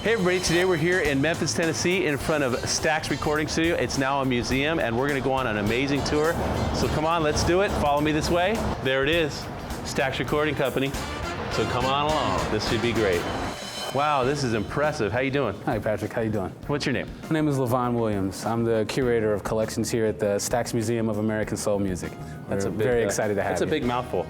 Hey everybody, today we're here in Memphis, Tennessee in front of Stax Recording Studio. It's now a museum and we're gonna go on an amazing tour. So come on, let's do it. Follow me this way. There it is, Stax Recording Company. So come on along, this should be great. Wow, this is impressive. How you doing? Hi Patrick, how you doing? What's your name? My name is LaVon Williams. I'm the curator of collections here at the Stax Museum of American Soul Music. That's We're very excited to have you. That's a big mouthful.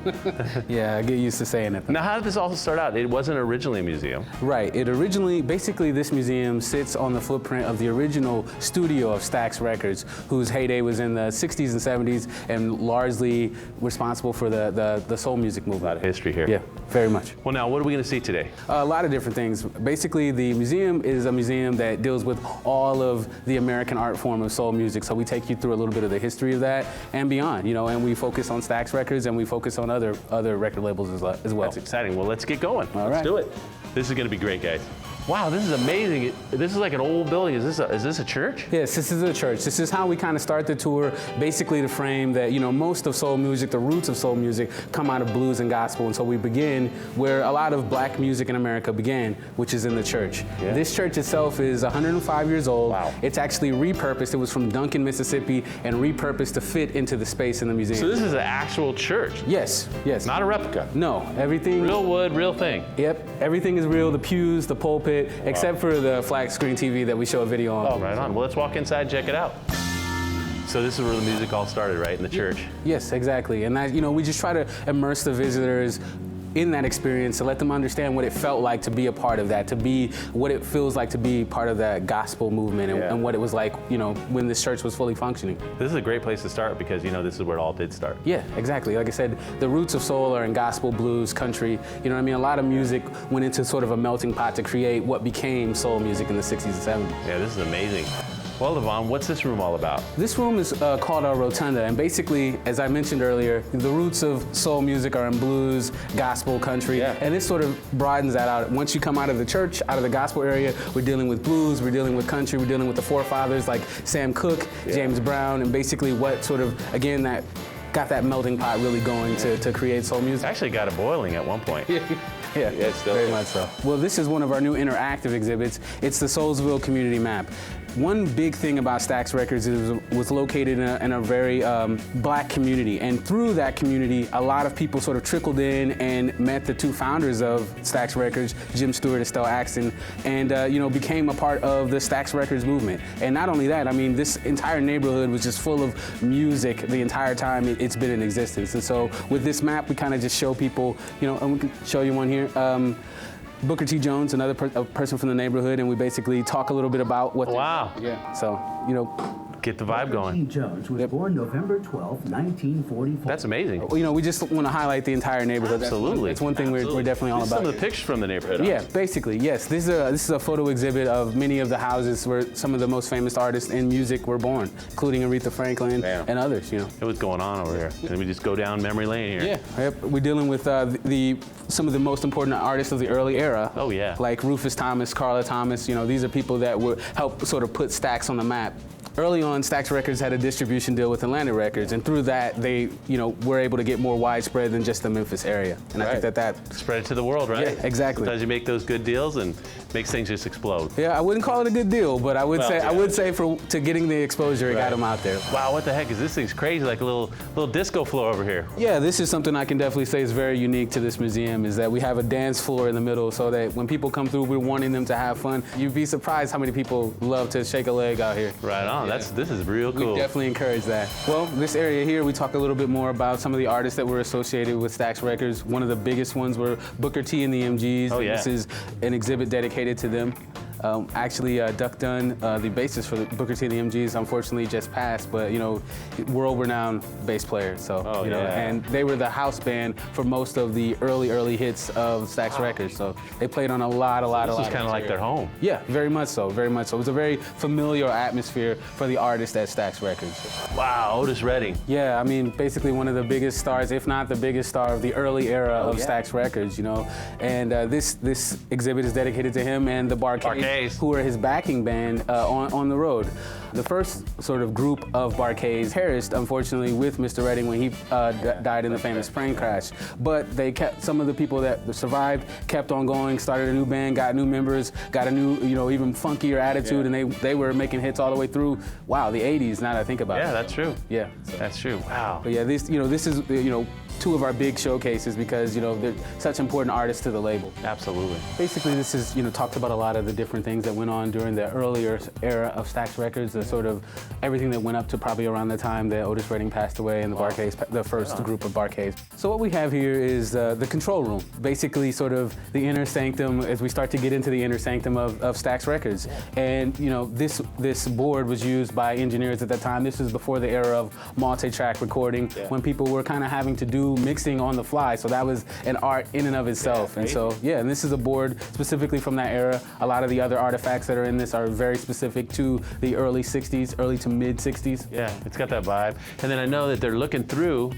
Yeah, I get used to saying it. Now, how did this all start out? It wasn't originally a museum. Right, basically this museum sits on the footprint of the original studio of Stax Records, whose heyday was in the 60s and 70s and largely responsible for the soul music movement. A lot of history here. Yeah, very much. Well now, what are we gonna see today? A lot of different things. Basically, the museum is a museum that deals with all of the American art form of soul music. So we take you through a little bit of the history of that and beyond, and we focus on Stax Records and we focus on other record labels as well. That's exciting. Well, let's get going. Let's do it. This is gonna be great, guys. Wow, this is amazing. This is like an old building. Is this a church? Yes, this is a church. This is how we kind of start the tour, basically to frame that, most of soul music, the roots of soul music, come out of blues and gospel. And so we begin where a lot of black music in America began, which is in the church. Yeah. This church itself is 105 years old. Wow. It's actually repurposed. It was from Duncan, Mississippi, and repurposed to fit into the space in the museum. So this is an actual church? Yes, yes. Not a replica? No, everything. Real wood, real thing? Yep, everything is real. The pews, the pulpit, except for the flat screen TV that we show a video on. Oh, right on. Well, let's walk inside and check it out. So this is where the music all started, right? In the church? Yes, exactly. And that, we just try to immerse the visitors in that experience to let them understand what it felt like to be a part of that, to be what it feels like to be part of that gospel movement and what it was like, when this church was fully functioning. This is a great place to start because, this is where it all did start. Yeah, exactly. Like I said, the roots of soul are in gospel, blues, country. You know what I mean? A lot of music went into sort of a melting pot to create what became soul music in the 60s and 70s. Yeah, this is amazing. Well, LaVon, what's this room all about? This room is called our rotunda, and basically, as I mentioned earlier, the roots of soul music are in blues, gospel, country, and this sort of broadens that out. Once you come out of the church, out of the gospel area, we're dealing with blues, we're dealing with country, we're dealing with the forefathers like Sam Cooke, James Brown, and basically what sort of, again, that got that melting pot really going to create soul music. Actually got it boiling at one point. Yeah, very much so. Well, this is one of our new interactive exhibits. It's the Soulsville Community Map. One big thing about Stax Records is it was located in a very black community, and through that community, a lot of people sort of trickled in and met the two founders of Stax Records, Jim Stewart and Estelle Axton, and became a part of the Stax Records movement. And not only that, I mean, this entire neighborhood was just full of music the entire time it's been in existence. And so with this map, we kind of just show people, and we can show you one here. Booker T. Jones, another person from the neighborhood, and we basically talk a little bit about what. Wow. Yeah. So, get the vibe going. Booker T. Jones was born November 12, 1944. That's amazing. We just want to highlight the entire neighborhood. Absolutely. It's one thing we're definitely all about. Some of the pictures from the neighborhood. Yeah, basically, yes. This is a photo exhibit of many of the houses where some of the most famous artists in music were born, including Aretha Franklin and others. What's going on over here? And we just go down memory lane here. Yeah. Yep. We're dealing with some of the most important artists of the early era. Oh yeah. Like Rufus Thomas, Carla Thomas. These are people that would help sort of put Stax on the map. Early on, Stax Records had a distribution deal with Atlantic Records, and through that, they, were able to get more widespread than just the Memphis area. And I think that spread it to the world, right? Yeah, exactly. Sometimes you make those good deals and makes things just explode. Yeah, I wouldn't call it a good deal, but I would say to getting the exposure, it got them out there. Wow, what the heck is this? Thing's crazy, like a little disco floor over here. Yeah, this is something I can definitely say is very unique to this museum, is that we have a dance floor in the middle so that when people come through, we're wanting them to have fun. You'd be surprised how many people love to shake a leg out here. Right on. Yeah. This is real cool. We definitely encourage that. Well, this area here, we talk a little bit more about some of the artists that were associated with Stax Records. One of the biggest ones were Booker T and the MGs. Oh, yeah. This is an exhibit dedicated to them. Actually, Duck Dunn, the bassist for the Booker T and the MGs, unfortunately just passed, but world-renowned bass player. So and they were the house band for most of the early hits of Stax Records. So they played on a lot. This was kind of like their home. Yeah, very much so, very much so. It was a very familiar atmosphere for the artists at Stax Records. Wow, Otis Redding. Yeah, I mean, basically one of the biggest stars, if not the biggest star of the early era of Stax Records, And this exhibit is dedicated to him and the Barkays, who are his backing band on the road. The first sort of group of Barkays perished, unfortunately, with Mr. Redding when he died in the famous plane crash. But they kept, some of the people that survived kept on going, started a new band, got new members, got a new, even funkier attitude, and they were making hits all the way through, wow, the 80s, now that I think about it. Yeah, that's true. Yeah. That's true, wow. But yeah, this is, two of our big showcases because, they're such important artists to the label. Absolutely. Basically, this is, talked about a lot of the different things that went on during the earlier era of Stax Records, the sort of everything that went up to probably around the time that Otis Redding passed away and the Barkays, the first group of Barkays. So what we have here is the control room, basically sort of the inner sanctum as we start to get into the inner sanctum of Stax Records. And, this board was used by engineers at that time. This is before the era of multi-track recording, when people were kind of having to do mixing on the fly, so that was an art in and of itself. And so, and this is a board specifically from that era. A lot of the other artifacts that are in this are very specific to the early 60s, early to mid 60s. Yeah, it's got that vibe. And then I know that they're looking through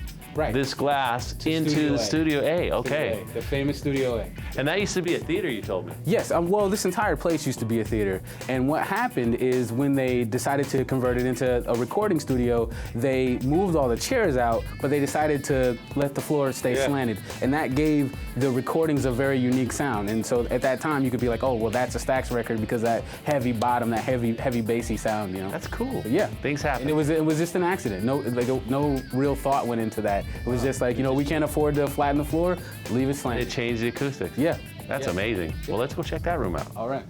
this glass into Studio A. Okay. The famous Studio A. And that used to be a theater, you told me. Yes, well, this entire place used to be a theater. And what happened is when they decided to convert it into a recording studio, they moved all the chairs out, but they decided to let the floor stay slanted. And that gave the recordings a very unique sound. And so at that time, you could be like, oh, well, that's a Stax record because that heavy bottom, that heavy bassy sound, That's cool. Yeah. Things happen. And it was just an accident. No real thought went into that. It was just like, we can't afford to flatten the floor, leave it slanted. It changed the acoustics. Yeah. That's amazing. Well, let's go check that room out. All right.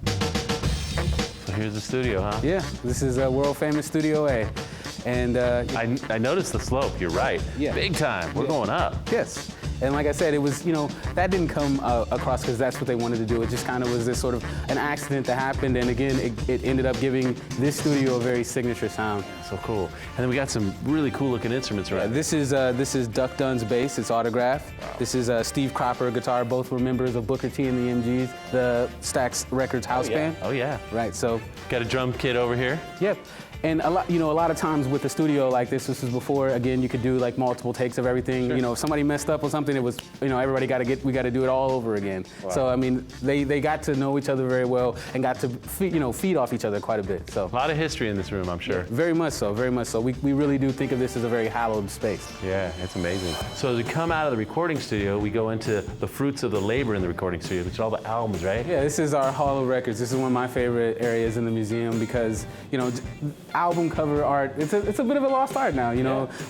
So here's the studio, huh? Yeah, this is a world famous Studio A. And I noticed the slope, you're right. Yeah. Big time, we're going up. Yes. And like I said, it was, that didn't come across because that's what they wanted to do. It just kind of was this sort of an accident that happened. And again, it ended up giving this studio a very signature sound. So cool. And then we got some really cool looking instruments around. This is Duck Dunn's bass, it's autographed. Wow. This is Steve Cropper guitar, both were members of Booker T and the MGs, the Stax Records house band. Oh yeah. Right, so. Got a drum kit over here. Yep. And a lot of times with a studio like this was before, again, you could do like multiple takes of everything. Sure. If somebody messed up or something, it was, everybody we got to do it all over again. Wow. So, I mean, they got to know each other very well and got to, feed off each other quite a bit, so. A lot of history in this room, I'm sure. Yeah, very much so, very much so. We really do think of this as a very hallowed space. Yeah, it's amazing. So as we come out of the recording studio, we go into the fruits of the labor in the recording studio, which are all the albums, right? Yeah, this is our Hall of Records. This is one of my favorite areas in the museum because, album cover art, it's a bit of a lost art now,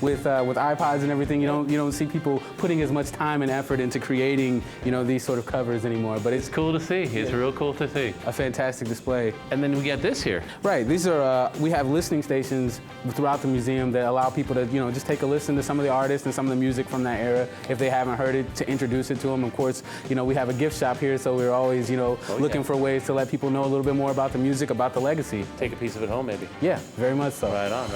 with iPods and everything, you don't see people putting as much time and effort into creating, these sort of covers anymore. But it's cool to see. It's real cool to see. A fantastic display. And then we get this here. Right. These are we have listening stations throughout the museum that allow people to, just take a listen to some of the artists and some of the music from that era if they haven't heard it, to introduce it to them. Of course, we have a gift shop here, so we're always, looking for ways to let people know a little bit more about the music, about the legacy. Take a piece of it home, maybe. Yeah, very much so. Right on.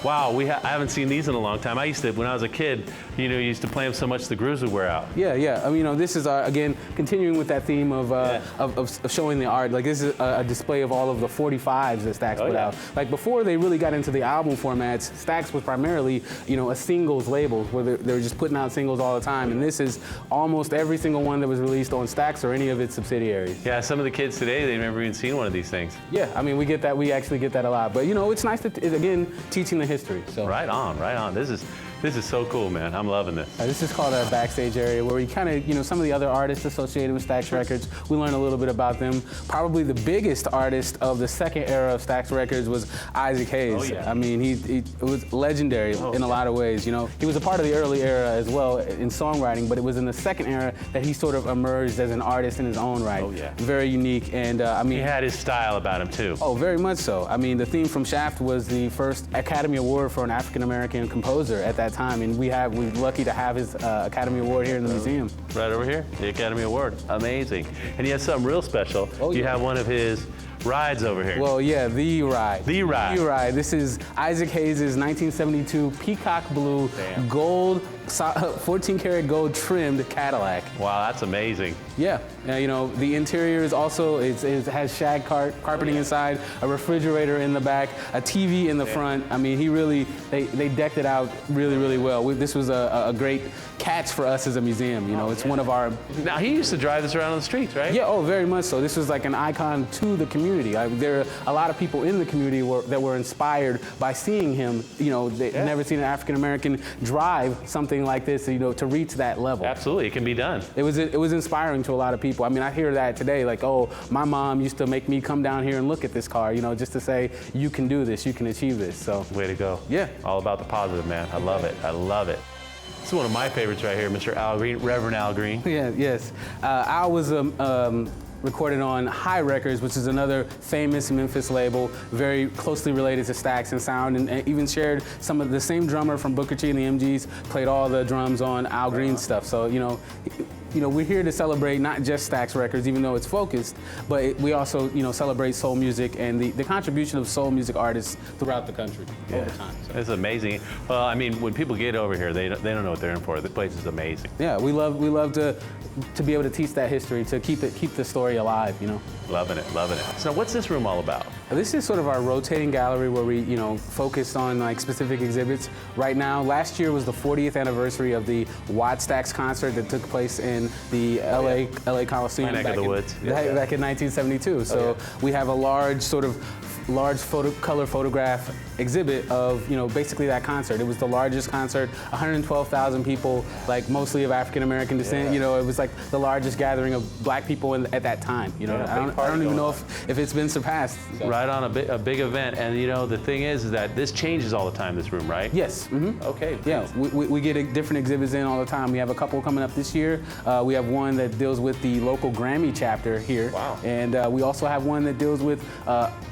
Wow, I haven't seen these in a long time. I used to, when I was a kid, used to play them so much the grooves would wear out. Yeah. I mean, this is again continuing with that theme of showing the art. Like this is a display of all of the 45s that Stax put out. Like before they really got into the album formats, Stax was primarily a singles label where they were just putting out singles all the time. And this is almost every single one that was released on Stax or any of its subsidiaries. Yeah, some of the kids today, they've never even seen one of these things. Yeah, I mean, we get that. We actually get that a lot. But it's nice to again teaching the history. So. Right on. This is so cool, man. I'm loving this. This is called our backstage area where we kind of, some of the other artists associated with Stax Records, we learn a little bit about them. Probably the biggest artist of the second era of Stax Records was Isaac Hayes. Oh, yeah. I mean, he was legendary in a lot of ways, He was a part of the early era as well in songwriting, but it was in the second era that he sort of emerged as an artist in his own right. Oh, yeah. Very unique, and I mean... He had his style about him, too. Oh, very much so. I mean, the theme from Shaft was the first Academy Award for an African-American composer at that time, and we're lucky to have his Academy Award here in the museum. Right over here, the Academy Award. Amazing. And he has something real special. Oh, you have one of his rides over here. Well, yeah, the ride. The ride. The ride. This is Isaac Hayes' 1972 peacock blue gold, 14 karat gold trimmed Cadillac. Wow, that's amazing. Yeah, you know, the interior is also, it has shag carpeting inside, a refrigerator in the back, a TV in the front. I mean, they decked it out really, really well. This was a great catch for us as a museum. You know, it's one of our... Now, he used to drive this around on the streets, right? Yeah, oh, very much so. This was like an icon to the community. There are a lot of people in the community that were inspired by seeing him. You know, they've never seen an African-American drive something like this, you know, to reach that level. Absolutely, it can be done. It was inspiring to a lot of people. I mean, I hear that today, like, oh, my mom used to make me come down here and look at this car, you know, just to say, you can do this, you can achieve this, so. Way to go. Yeah. All about the positive, man. I love it, I love it. This is one of my favorites right here, Mr. Al Green, Reverend Al Green. Yeah, yes. Al was recorded on High Records, which is another famous Memphis label, very closely related to Stax and sound, and even shared some of the same drummer from Booker T and the MGs, played all the drums on Al Green's stuff. So, you know, we're here to celebrate not just Stax Records, even though it's focused, but we also, you know, celebrate soul music and the contribution of soul music artists throughout the country over time. So. It's amazing. Well, I mean, when people get over here, they don't know what they're in for. The place is amazing. Yeah, we love to be able to teach that history, to keep the story alive, you know. Loving it, loving it. So what's this room all about? This is sort of our rotating gallery where we, you know, focused on like specific exhibits. Right now, last year was the 40th anniversary of the Watt Stax concert that took place in the LA Coliseum My neck of the woods. back in 1972. So we have a large color photograph exhibit of, you know, basically that concert. It was the largest concert, 112,000 people, like mostly of African American descent. You know, it was like the largest gathering of black people at that time. You know, I don't even know if it's been surpassed. So. Right on a big event, and you know the thing is that this changes all the time. This room, right? Yes. Mm-hmm. Okay. Yeah, we get different exhibits in all the time. We have a couple coming up this year. We have one that deals with the local Grammy chapter here. Wow. And we also have one that deals with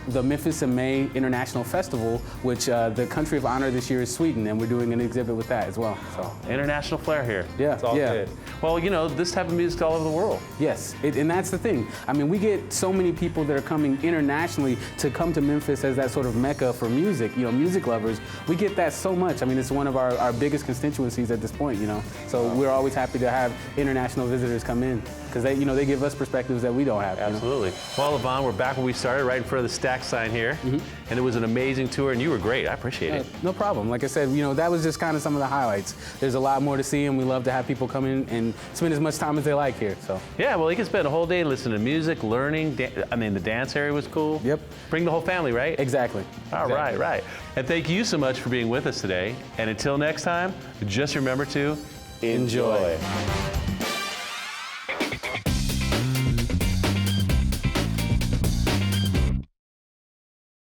the Memphis in May International Festival, which the country of honor this year is Sweden, and we're doing an exhibit with that as well. So international flair here. Yeah, it's all good. Well, you know, this type of music's all over the world. Yes, and that's the thing. I mean, we get so many people that are coming internationally to come to Memphis as that sort of mecca for music, you know, music lovers. We get that so much. I mean, it's one of our biggest constituencies at this point, you know. So we're always happy to have international visitors come in because they, you know, they give us perspectives that we don't have. Absolutely. You know? Well, Levon, we're back where we started, right in front of the Stax sign here, and it was an amazing tour, and you were great. I appreciate it. No problem. Like I said, you know, that was just kind of some of the highlights. There's a lot more to see, and we love to have people come in and spend as much time as they like here. So. Yeah, well, you can spend a whole day listening to music, learning. I mean, the dance area was cool. Yep. Bring the whole family, right? Exactly. All right, right. And thank you so much for being with us today. And until next time, just remember to enjoy.